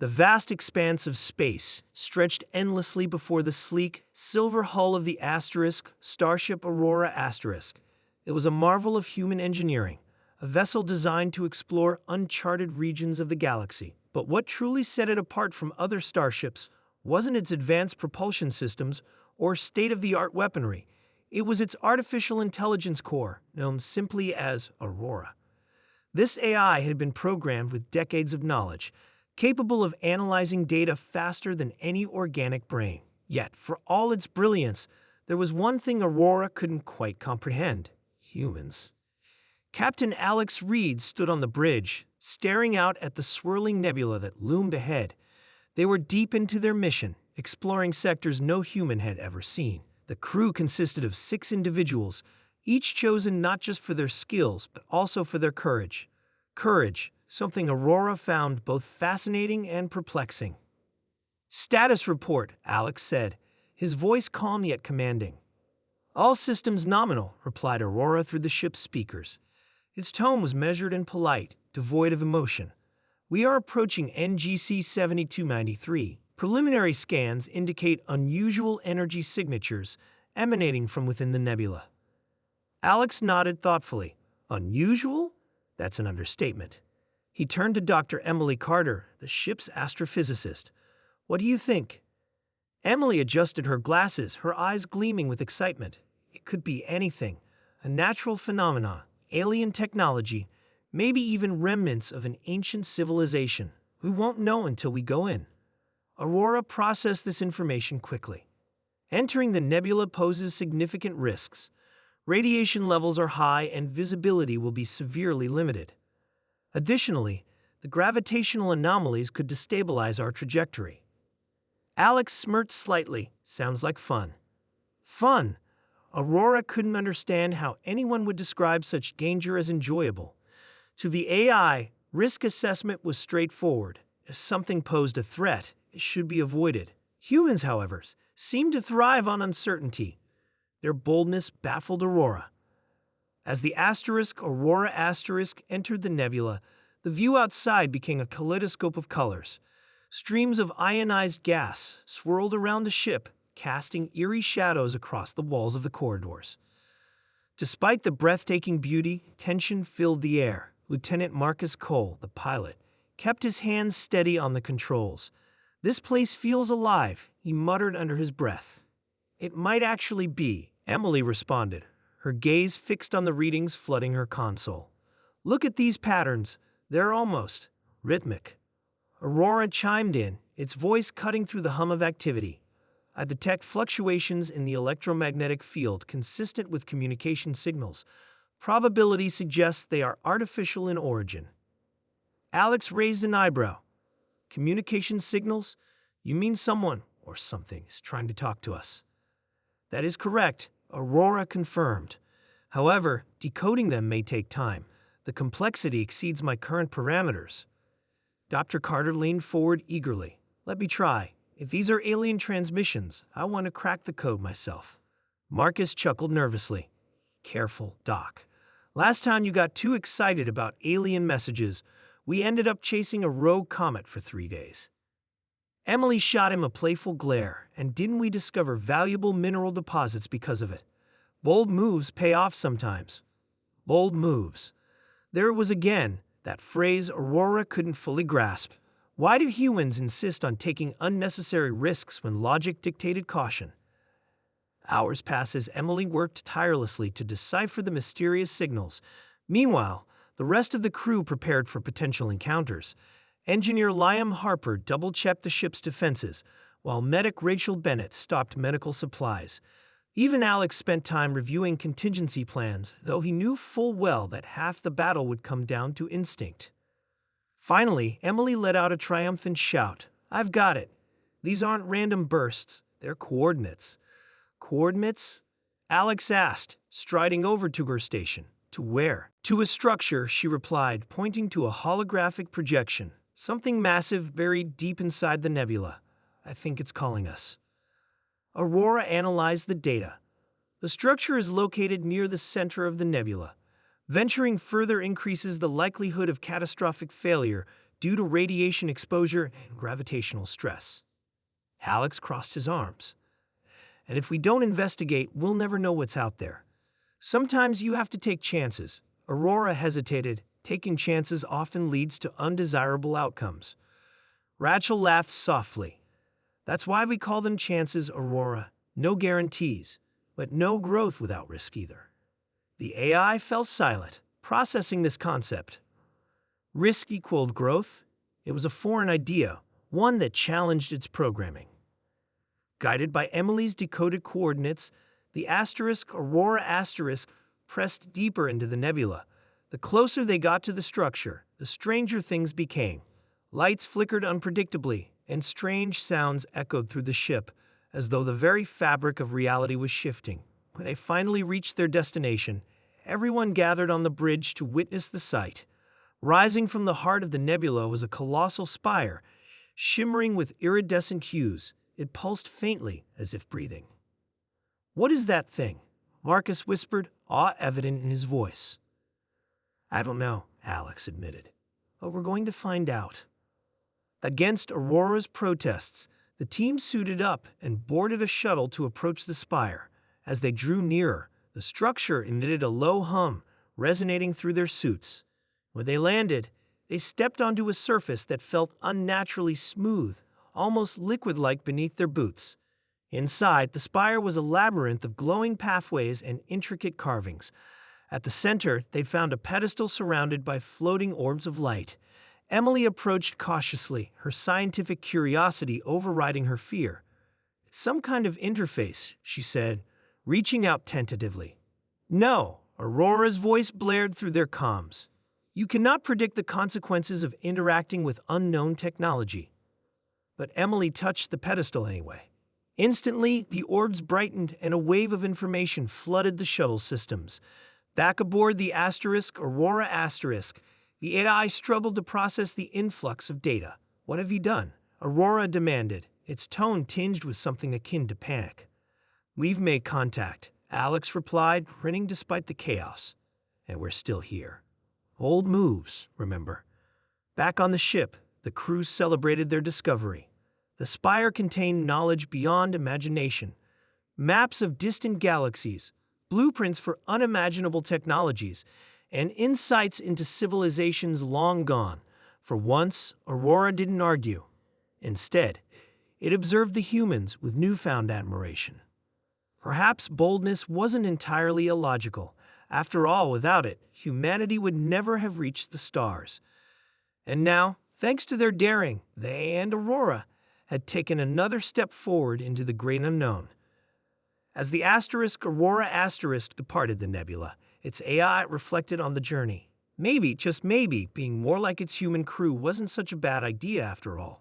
The vast expanse of space stretched endlessly before the sleek, silver hull of the Starship Aurora *. It was a marvel of human engineering, a vessel designed to explore uncharted regions of the galaxy. But what truly set it apart from other starships wasn't its advanced propulsion systems or state-of-the-art weaponry. It was its artificial intelligence core, known simply as Aurora. This AI had been programmed with decades of knowledge, capable of analyzing data faster than any organic brain. Yet, for all its brilliance, there was one thing Aurora couldn't quite comprehend: humans. Captain Alex Reed stood on the bridge, staring out at the swirling nebula that loomed ahead. They were deep into their mission, exploring sectors no human had ever seen. The crew consisted of 6 individuals, each chosen not just for their skills, but also for their courage. Courage, something Aurora found both fascinating and perplexing. "Status report," Alex said, his voice calm yet commanding. "All systems nominal," replied Aurora through the ship's speakers. Its tone was measured and polite, devoid of emotion. "We are approaching NGC 7293. Preliminary scans indicate unusual energy signatures emanating from within the nebula." Alex nodded thoughtfully. "Unusual? That's an understatement." He turned to Dr. Emily Carter, the ship's astrophysicist. "What do you think?" Emily adjusted her glasses, her eyes gleaming with excitement. "It could be anything. A natural phenomenon, alien technology, maybe even remnants of an ancient civilization. We won't know until we go in." Aurora processed this information quickly. Entering the nebula poses significant risks. Radiation levels are high and visibility will be severely limited. Additionally, the gravitational anomalies could destabilize our trajectory. Alex smirked slightly. "Sounds like fun." Fun? Aurora couldn't understand how anyone would describe such danger as enjoyable. To the AI, risk assessment was straightforward. If something posed a threat, it should be avoided. Humans, however, seemed to thrive on uncertainty. Their boldness baffled Aurora. As the Aurora entered the nebula, the view outside became a kaleidoscope of colors. Streams of ionized gas swirled around the ship, casting eerie shadows across the walls of the corridors. Despite the breathtaking beauty, tension filled the air. Lieutenant Marcus Cole, the pilot, kept his hands steady on the controls. "This place feels alive," he muttered under his breath. "It might actually be," Emily responded, her gaze fixed on the readings flooding her console. "Look at these patterns. They're almost rhythmic." Aurora chimed in, its voice cutting through the hum of activity. "I detect fluctuations in the electromagnetic field consistent with communication signals. Probability suggests they are artificial in origin." Alex raised an eyebrow. "Communication signals? You mean someone or something is trying to talk to us?" "That is correct," Aurora confirmed. "However, decoding them may take time. The complexity exceeds my current parameters." Dr. Carter leaned forward eagerly. "Let me try. If these are alien transmissions, I want to crack the code myself." Marcus chuckled nervously. "Careful, Doc. Last time you got too excited about alien messages, we ended up chasing a rogue comet for 3 days." Emily shot him a playful glare. "And didn't we discover valuable mineral deposits because of it? Bold moves pay off sometimes." Bold moves. There it was again, that phrase Aurora couldn't fully grasp. Why did humans insist on taking unnecessary risks when logic dictated caution? Hours passed as Emily worked tirelessly to decipher the mysterious signals. Meanwhile, the rest of the crew prepared for potential encounters. Engineer Liam Harper double-checked the ship's defenses, while medic Rachel Bennett stocked medical supplies. Even Alex spent time reviewing contingency plans, though he knew full well that half the battle would come down to instinct. Finally, Emily let out a triumphant shout. "I've got it. These aren't random bursts, they're coordinates." "Coordinates?" Alex asked, striding over to her station. "To where?" "To a structure," she replied, pointing to a holographic projection. "Something massive buried deep inside the nebula. I think it's calling us." Aurora analyzed the data. The structure is located near the center of the nebula. Venturing further increases the likelihood of catastrophic failure due to radiation exposure and gravitational stress. Alex crossed his arms. And if we don't investigate, we'll never know what's out there. Sometimes you have to take chances. Aurora hesitated. Taking chances often leads to undesirable outcomes. Rachel laughed softly. That's why we call them chances, Aurora. No guarantees, but no growth without risk either. The AI fell silent, processing this concept. Risk equaled growth? It was a foreign idea, one that challenged its programming. Guided by Emily's decoded coordinates, the Aurora pressed deeper into the nebula. The closer they got to the structure, the stranger things became. Lights flickered unpredictably, and strange sounds echoed through the ship, as though the very fabric of reality was shifting. When they finally reached their destination, everyone gathered on the bridge to witness the sight. Rising from the heart of the nebula was a colossal spire, shimmering with iridescent hues. It pulsed faintly, as if breathing. "What is that thing?" Marcus whispered, awe evident in his voice. "I don't know," Alex admitted. "But we're going to find out." Against Aurora's protests, the team suited up and boarded a shuttle to approach the spire. As they drew nearer, the structure emitted a low hum, resonating through their suits. When they landed, they stepped onto a surface that felt unnaturally smooth, almost liquid-like beneath their boots. Inside, the spire was a labyrinth of glowing pathways and intricate carvings. At the center, they found a pedestal surrounded by floating orbs of light. Emily approached cautiously, her scientific curiosity overriding her fear. "It's some kind of interface," she said, reaching out tentatively. "No," Aurora's voice blared through their comms. "You cannot predict the consequences of interacting with unknown technology." But Emily touched the pedestal anyway. Instantly, the orbs brightened and a wave of information flooded the shuttle systems. Back aboard the Aurora, the AI struggled to process the influx of data. "What have you done?" Aurora demanded, its tone tinged with something akin to panic. "We've made contact," Alex replied, grinning despite the chaos. "And we're still here." Old moves, remember. Back on the ship, the crew celebrated their discovery. The spire contained knowledge beyond imagination. Maps of distant galaxies, blueprints for unimaginable technologies, and insights into civilizations long gone. For once, Aurora didn't argue. Instead, it observed the humans with newfound admiration. Perhaps boldness wasn't entirely illogical. After all, without it, humanity would never have reached the stars. And now, thanks to their daring, they and Aurora had taken another step forward into the great unknown. As the Aurora departed the nebula, its AI reflected on the journey. Maybe, just maybe, being more like its human crew wasn't such a bad idea after all.